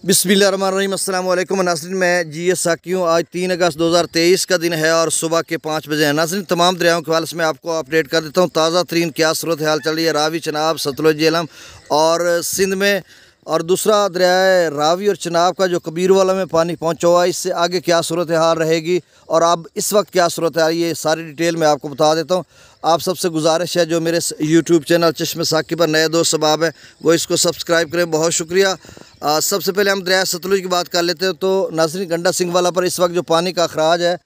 बिस्मिल्लाहिर्रहमानिर्रहीम अस्सलाम वालेकुम नाज़रीन, मैं जी साकी हूँ। आज 3 अगस्त 2023 का दिन है और सुबह के 5 बजे है। नाज़रीन, तमाम दरियाओं के हवाले से मैं आपको अपडेट कर देता हूँ। ताज़ा तरीन क्या सूरत हाल चल रही है रावी, चनाब, सतलुज, झेलम और सिंध में। और दूसरा दरिया है रावी और चनाब का जो कबीरवाला में पानी पहुँचा हुआ है, इससे आगे क्या सूरत हाल रहेगी और अब इस वक्त क्या सूरत है, ये सारी डिटेल मैं आपको बता देता हूँ। आप सबसे गुजारिश है जो मेरे यूट्यूब चैनल चश्मे साकी पर नए दोस्त सबाब है वो इसको सब्सक्राइब करें, बहुत शुक्रिया। सबसे पहले हम दरिया सतलुज की बात कर लेते हैं। तो नाज़रीन, गंडा सिंह वाला पर इस वक्त जो पानी का अखराज है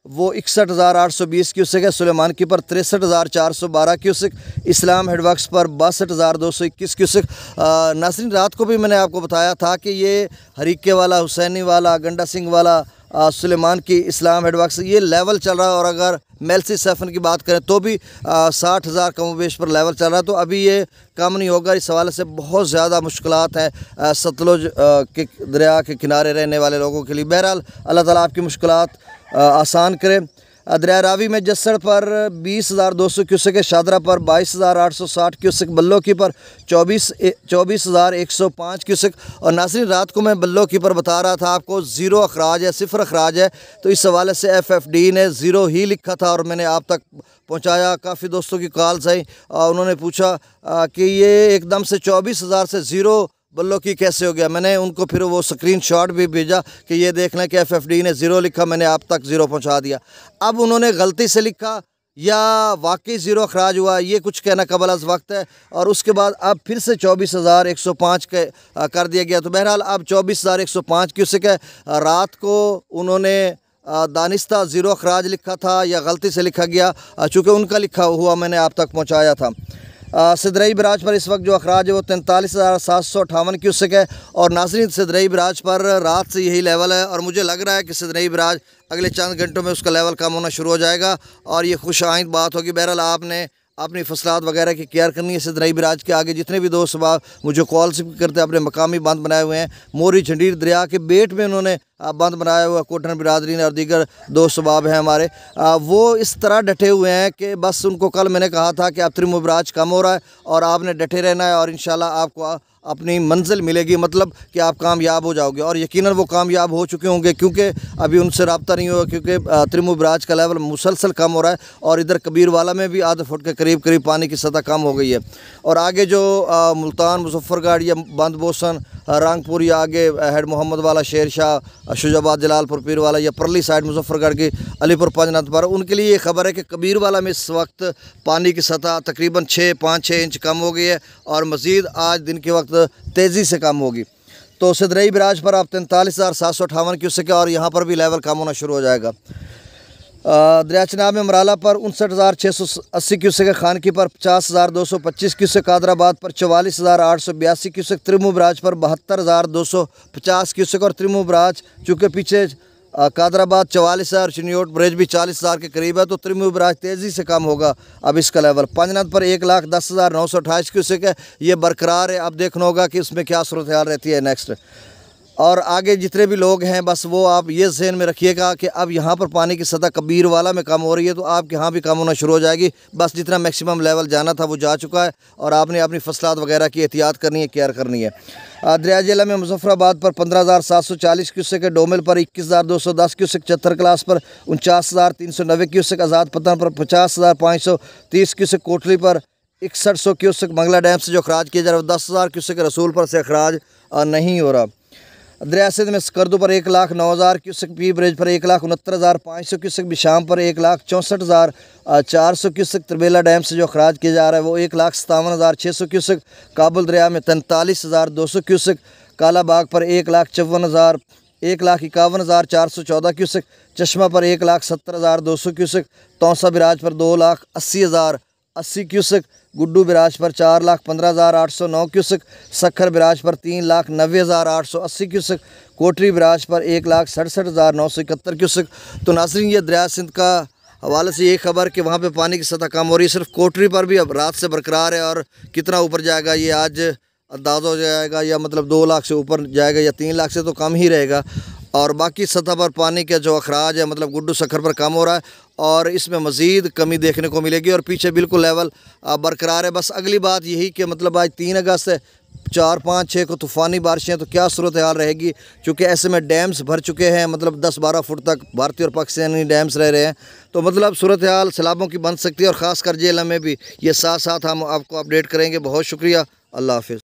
वो 61,820 क्यूसेक है। सुलेमान की पर 63,412 क्यूसेक, इस्लाम हेडवर्क्स पर 62,221 क्यूसेक। नाज़रीन, रात को भी मैंने आपको बताया था कि ये हरीके वाला, हुसैनी वाला, गंडा सिंह वाला, सुलेमान की, इस्लाम हेडवर्क्स, ये लेवल चल रहा है। और अगर मेलसी सेफन की बात करें तो भी 60,000 कमोबेश पर लेवल चल रहा है। तो अभी ये कम नहीं होगा। इस हवाले से बहुत ज़्यादा मुश्किलात हैं सतलुज के दरिया के किनारे रहने वाले लोगों के लिए। बहरहाल अल्लाह ताला आपकी मुश्किलात आसान करे। दरिया रावी में जस्सड़ पर 20,200 क्यूसेक है, शादरा पर 22,860 क्यूसेक, बल्लो की पर 24,105 क्यूसेक। और नाज़रीन, रात को मैं बल्लो की पर बता रहा था आपको ज़ीरो अखराज है, सिफर अखराज है। तो इस हवाले से FFD ने ज़ीरो ही लिखा था और मैंने आप तक पहुंचाया। काफ़ी दोस्तों की कॉल्स आई, उन्होंने पूछा कि ये एकदम से 24,000 से ज़ीरो बल्लो की कैसे हो गया। मैंने उनको फिर वो स्क्रीनशॉट भी भेजा कि ये देख लें कि FFD ने ज़ीरो लिखा, मैंने आप तक ज़ीरो पहुंचा दिया। अब उन्होंने गलती से लिखा या वाकई ज़ीरो अखराज हुआ, ये कुछ कहना कबल अज़ वक्त है। और उसके बाद अब फिर से 24,105 के कर दिया गया। तो बहरहाल अब 24,105 क्यूसेक है। रात को उन्होंने दानिस्ता ज़ीरो अखराज लिखा था या गलती से लिखा गया, चूँकि उनका लिखा हुआ मैंने आप तक पहुँचाया था। सिदरई बराज पर इस वक्त जो अखराज है वो 43,758 क्यूसेक है। और नाज़रीन, सिदरई बराज पर रात से यही लेवल है और मुझे लग रहा है कि सिदरई बराज अगले चंद घंटों में उसका लेवल कम होना शुरू हो जाएगा और ये खुश आइंद बात होगी। बहरहाल आपने अपनी फसलात वगैरह की केयर करनी है। सिदरई बराज के आगे जितने भी दोस्त सुबह मुझे कॉल से करते हैं, अपने मकामी बंद बनाए हुए हैं। मोरी झंडीर दरिया के बेट में उन्होंने बंद बनाया हुआ, कोटन बिरादरी ने और दीगर दोस्त सबाब हैं हमारे, वो इस तरह डटे हुए हैं कि बस उनको कल मैंने कहा था कि अब त्रिमु बराज कम हो रहा है और आपने डटे रहना है और इंशाल्लाह आपको अपनी मंजिल मिलेगी, मतलब कि आप कामयाब हो जाओगे। और यकीनन वो कामयाब हो चुके होंगे क्योंकि अभी उनसे रब्ता नहीं हुआ, क्योंकि त्रिमु बराज का लेवल मुसलसल कम हो रहा है और इधर कबीरवाला में भी आधे फुट के करीब करीब पानी की सतह कम हो गई है। और आगे जो मुल्तान, मुजफ्फरगढ़ या बंद बोसन, रंगपुर या आगे हेड मोहम्मद वाला, शेर शाह, शुजाबाद, जलालपुर पीर वाला या परली साइड मुजफ्फरगढ़ की अलीपुर पंजनाथ पर, उनके लिए ये खबर है कि कबीरवाला में इस वक्त पानी की सतह तकरीबन 5-6 इंच कम हो गई है और मज़ीद आज दिन के वक्त तेज़ी से कम होगी। तो सिदरई बराज पर आप 43,758 क्यूसेक है और यहाँ पर भी लेवल कम होना शुरू हो जाएगा। दरिया चनाब में मराला पर 59,680 क्यूसेक है, खानकी पर 50,225 क्यूसेक, कादराबाद पर 44,882 क्यूसेक, त्रिमु बराज पर 72,250 क्यूसेक। और त्रिमु बराज चूँकि पीछे कादराबाद 44 है और चिन्योट ब्रिज भी 40,000 के करीब है, तो त्रिमु बराज तेज़ी से कम होगा अब इसका लेवल। पंजनाथ पर 1,10,928 क्यूसेक है, ये बरकरार है। अब देखना होगा कि इसमें क्या सूरत हाल रहती है नेक्स्ट। और आगे जितने भी लोग हैं बस वो आप ये ज़हन में रखिएगा कि अब यहाँ पर पानी की सतह कबीरवाला में कम हो रही है तो आपके यहाँ भी कम होना शुरू हो जाएगी। बस जितना मैक्सिमम लेवल जाना था वो जा चुका है और आपने अपनी फसलात वगैरह की एहतियात करनी है, केयर करनी है। दरिया झेलम में मुजफ्फराबाद पर 15,740 क्यूसेक है, डोमिल पर 21,210 क्यूसेक, चत्तर क्लास पर 49,390 क्यूसेक, आज़ाद पतन पर 50,530 क्यूसेक, कोटली पर 6100 क्यूसेक। मंगला डैम से जो अखराज किया जा रहा है 10,000 क्यूसेक, रसूल पर से अखराज नहीं हो रहा। दरिया सिंध में स्कर्दू पर 1,09,000 क्यूसेक, पी ब्रिज पर 1,69,500 क्यूसेक, बिशाम पर 1,64,400 क्यूसेक, तरबेला डैम से जो अखराज किया जा रहा है वो 1,57,600 क्यूसेक, काबुल दरिया में 43,200 क्यूसेक, काला बाग पर 1,51,414 क्यूसेक, चश्मा पर 1,70,200 क्यूसेक, तौसा बिराज पर 2,80,080 क्यूसेक, गुड्डू बिराज पर 4,15,809 क्यूसेक, सखर बिराज पर 3,90,880 क्यूसेक, कोटरी बिराज पर 1,67,971 क्यूसेक। तो नाज़रीन, ये दरिया सिंध का हवाले से ये खबर कि वहाँ पे पानी की सतह कम हो रही है। सिर्फ कोटरी पर भी अब रात से बरकरार है और कितना ऊपर जाएगा ये आज अंदाज़ा हो जाएगा, या मतलब 2 लाख से ऊपर जाएगा या 3 लाख से तो कम ही रहेगा। और बाकी सतह पर पानी का जो अखराज है मतलब गुड्डू सखर पर कम हो रहा है और इसमें मज़ीद कमी देखने को मिलेगी और पीछे बिल्कुल लेवल बरकरार है। बस अगली बात यही कि मतलब आज 3 अगस्त है, 4, 5, 6 को तूफ़ानी बारिशें, तो क्या सूरत हाल रहेगी। क्योंकि ऐसे में डैम्स भर चुके हैं, मतलब 10-12 फुट तक भारतीय और पाकिस्तानी डैम्स रह रहे हैं। तो मतलब सूरत हाल सैलाबों की बन सकती है, और ख़ास कर जेल में भी। ये साथ साथ हम आपको अपडेट करेंगे। बहुत शुक्रिया, अल्लाह हाफ़िज़।